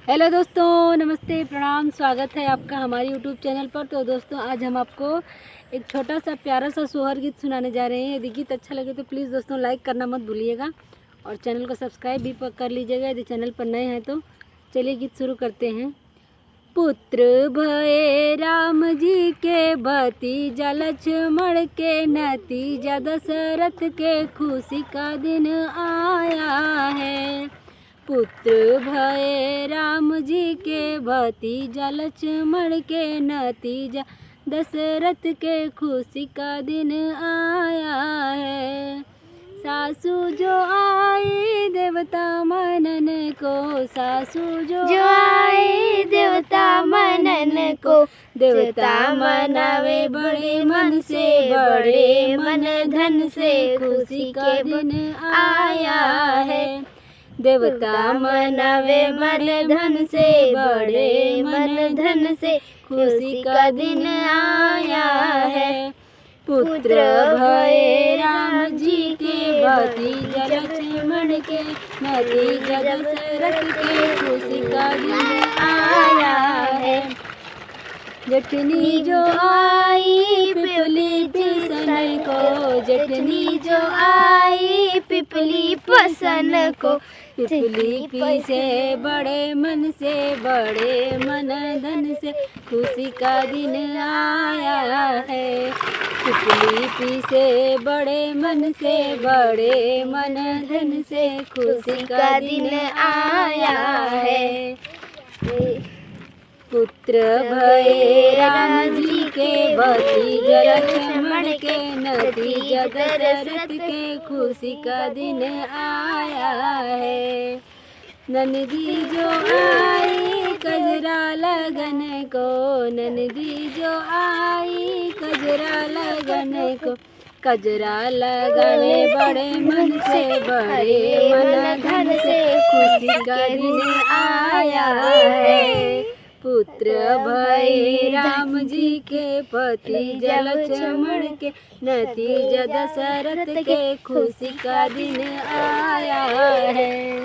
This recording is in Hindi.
हेलो दोस्तों, नमस्ते, प्रणाम। स्वागत है आपका हमारे यूट्यूब चैनल पर। तो दोस्तों, आज हम आपको एक छोटा सा प्यारा सा सोहर गीत सुनाने जा रहे हैं। यदि गीत अच्छा लगे तो प्लीज़ दोस्तों लाइक करना मत भूलिएगा और चैनल को सब्सक्राइब भी कर लीजिएगा यदि चैनल पर नए हैं तो। चलिए गीत शुरू करते हैं। पुत्र भये राम जी के भतीजा लक्ष्मण के नतीजा दशरथ के खुशी का दिन आया है। पुत्र भये राम जी के भतीजा लक्ष्मण के नतीजा दशरथ के खुशी का दिन आया है। सासू जो आई देवता मनन को, सासू जो आई देवता मनन को, देवता मनावे बड़े मन से, बड़े मन धन से, खुशी का दिन आया है। देवता मनावे बड़े धन से, बड़े मन धन से, खुशी का दिन आया है। पुत्र भये राम जी के भतीजा लक्ष्मण के नतीजा दशरथ के खुशी का दिन आया है। जटनी जो आई पिपली पसन को, जटनी जो आई पिपली पसन को, पिपली पीसे बड़े मन से, बड़े मन धन से, खुशी का दिन आया है। पिपली पीसे बड़े मन से, बड़े मन धन से, खुशी का दिन आया है। पुत्र भये राम जी के भतीजा लक्ष्मण के नतीजा दशरथ के खुशी का दिन आया है। नंदी जो आई कजरा लगन को, नंदी जो आई कजरा लगन को, कजरा लगाने बड़े मन से, बड़े मन धन से, खुशी का दिन आया है। पुत्र भये राम जी के भतीजा लक्ष्मण के नतीजा दशरथ के खुशी का दिन आया है।